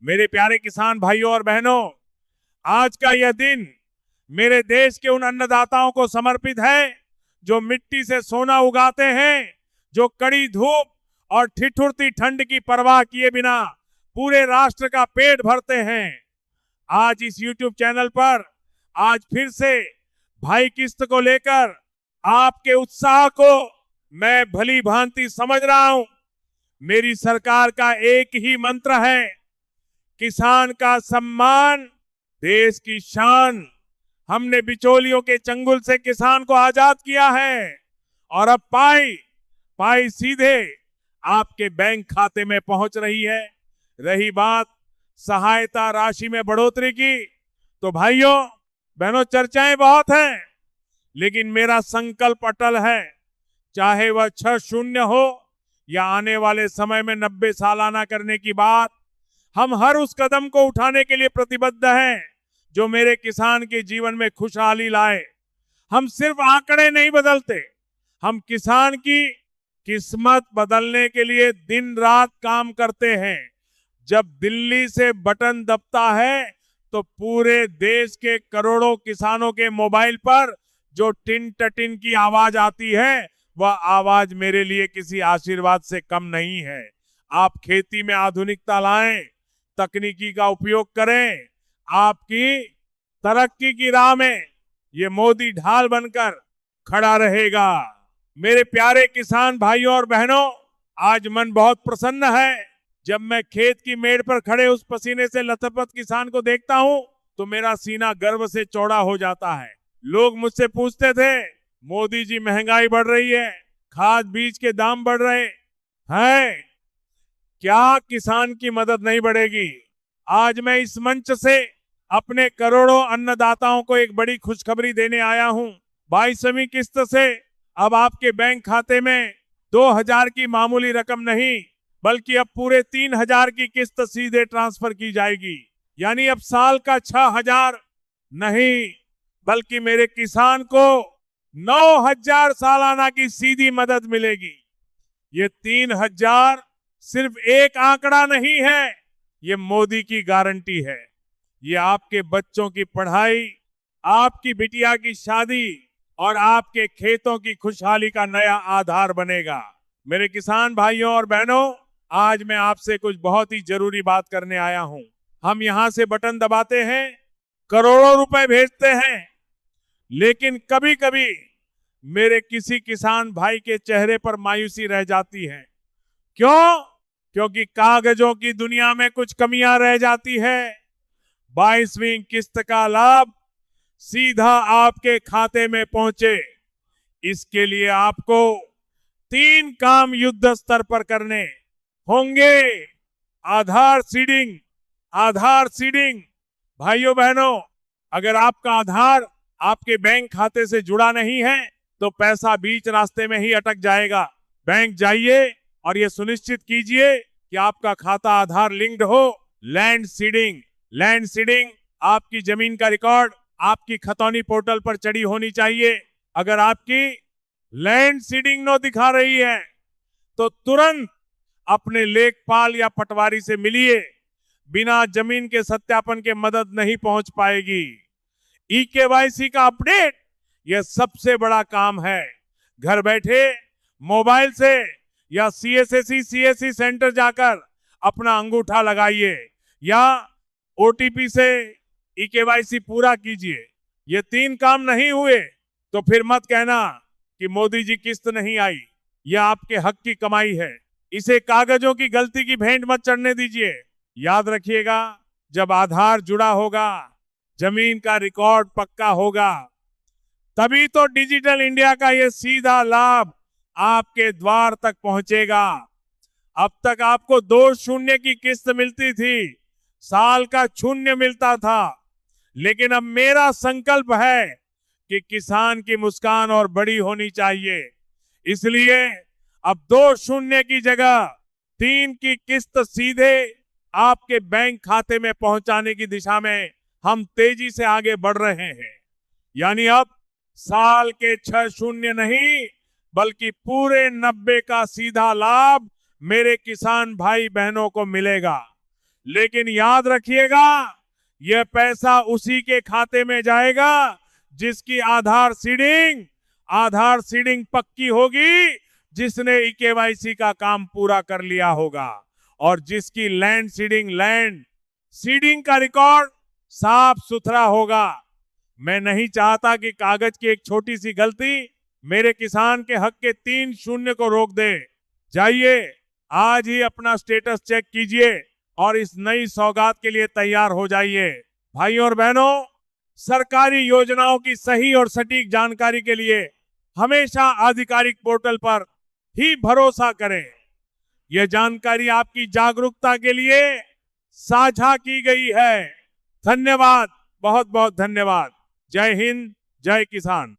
मेरे प्यारे किसान भाइयों और बहनों, आज का यह दिन मेरे देश के उन अन्नदाताओं को समर्पित है जो मिट्टी से सोना उगाते हैं, जो कड़ी धूप और ठिठुरती ठंड की परवाह किए बिना पूरे राष्ट्र का पेट भरते हैं। आज इस YouTube चैनल पर आज फिर से भाई किस्त को लेकर आपके उत्साह को मैं भली भांति समझ रहा हूं। मेरी सरकार का एक ही मंत्र है, किसान का सम्मान, देश की शान। हमने बिचौलियों के चंगुल से किसान को आजाद किया है और अब पाई सीधे आपके बैंक खाते में पहुंच रही है। रही बात सहायता राशि में बढ़ोतरी की, तो भाइयों बहनों चर्चाएं बहुत हैं, लेकिन मेरा संकल्प अटल है। चाहे वह 6-0 हो या आने वाले समय में 90 सालाना करने की बात, हम हर उस कदम को उठाने के लिए प्रतिबद्ध हैं जो मेरे किसान के जीवन में खुशहाली लाए। हम सिर्फ आंकड़े नहीं बदलते, हम किसान की किस्मत बदलने के लिए दिन रात काम करते हैं। जब दिल्ली से बटन दबता है तो पूरे देश के करोड़ों किसानों के मोबाइल पर जो टिन टटिन की आवाज आती है, वह आवाज मेरे लिए किसी आशीर्वाद से कम नहीं है। आप खेती में आधुनिकता लाएं, तकनीकी का उपयोग करें, आपकी तरक्की की राह में ये मोदी ढाल बनकर खड़ा रहेगा। मेरे प्यारे किसान भाइयों और बहनों, आज मन बहुत प्रसन्न है। जब मैं खेत की मेड़ पर खड़े उस पसीने से लथपथ किसान को देखता हूं तो मेरा सीना गर्व से चौड़ा हो जाता है। लोग मुझसे पूछते थे, मोदी जी महंगाई बढ़ रही है, खाद बीज के दाम बढ़ रहे हैं, क्या किसान की मदद नहीं बढ़ेगी? आज मैं इस मंच से अपने करोड़ों अन्नदाताओं को एक बड़ी खुशखबरी देने आया हूं। 22वीं किस्त से अब आपके बैंक खाते में 2000 की मामूली रकम नहीं, बल्कि अब पूरे 3000 की किस्त सीधे ट्रांसफर की जाएगी। यानी अब साल का 6000 नहीं, बल्कि मेरे किसान को 9000 सालाना की सीधी मदद मिलेगी। ये 3000 सिर्फ एक आंकड़ा नहीं है, ये मोदी की गारंटी है। ये आपके बच्चों की पढ़ाई, आपकी बिटिया की शादी और आपके खेतों की खुशहाली का नया आधार बनेगा। मेरे किसान भाइयों और बहनों, आज मैं आपसे कुछ बहुत ही जरूरी बात करने आया हूं। हम यहां से बटन दबाते हैं, करोड़ों रुपए भेजते हैं, लेकिन कभी कभी मेरे किसी किसान भाई के चेहरे पर मायूसी रह जाती है। क्यों? क्योंकि कागजों की दुनिया में कुछ कमियां रह जाती है। 22वीं किस्त का लाभ सीधा आपके खाते में पहुंचे, इसके लिए आपको 3 काम युद्ध स्तर पर करने होंगे। आधार सीडिंग। भाइयों बहनों, अगर आपका आधार आपके बैंक खाते से जुड़ा नहीं है तो पैसा बीच रास्ते में ही अटक जाएगा। बैंक जाइए और ये सुनिश्चित कीजिए कि आपका खाता आधार लिंक्ड हो। लैंड सीडिंग, आपकी जमीन का रिकॉर्ड आपकी खतौनी पोर्टल पर चढ़ी होनी चाहिए। अगर आपकी लैंड सीडिंग नो दिखा रही है तो तुरंत अपने लेखपाल या पटवारी से मिलिए। बिना जमीन के सत्यापन के मदद नहीं पहुंच पाएगी। ई-केवाईसी का अपडेट, यह सबसे बड़ा काम है। घर बैठे मोबाइल से या सीएससी सेंटर जाकर अपना अंगूठा लगाइए या ओटीपी से ई-केवाईसी पूरा कीजिए। ये 3 काम नहीं हुए तो फिर मत कहना कि मोदी जी किस्त नहीं आई। यह आपके हक की कमाई है, इसे कागजों की गलती की भेंट मत चढ़ने दीजिए। याद रखिएगा, जब आधार जुड़ा होगा, जमीन का रिकॉर्ड पक्का होगा, तभी तो डिजिटल इंडिया का यह सीधा लाभ आपके द्वार तक पहुंचेगा। अब तक आपको 2-0 की किस्त मिलती थी, साल का 0 मिलता था, लेकिन अब मेरा संकल्प है कि किसान की मुस्कान और बड़ी होनी चाहिए। इसलिए अब 2-0 की जगह 3 की किस्त सीधे आपके बैंक खाते में पहुंचाने की दिशा में हम तेजी से आगे बढ़ रहे हैं। यानी अब साल के 6-0 नहीं, बल्कि पूरे 90 का सीधा लाभ मेरे किसान भाई बहनों को मिलेगा। लेकिन याद रखिएगा, यह पैसा उसी के खाते में जाएगा जिसकी आधार सीडिंग पक्की होगी, जिसने केवाईसी का काम पूरा कर लिया होगा, और जिसकी लैंड सीडिंग का रिकॉर्ड साफ सुथरा होगा। मैं नहीं चाहता कि कागज की एक छोटी सी गलती मेरे किसान के हक के 3 शून्य को रोक दे। जाइए, आज ही अपना स्टेटस चेक कीजिए और इस नई सौगात के लिए तैयार हो जाइए। भाइयों और बहनों, सरकारी योजनाओं की सही और सटीक जानकारी के लिए हमेशा आधिकारिक पोर्टल पर ही भरोसा करें। यह जानकारी आपकी जागरूकता के लिए साझा की गई है। धन्यवाद, बहुत बहुत धन्यवाद। जय हिंद, जय किसान।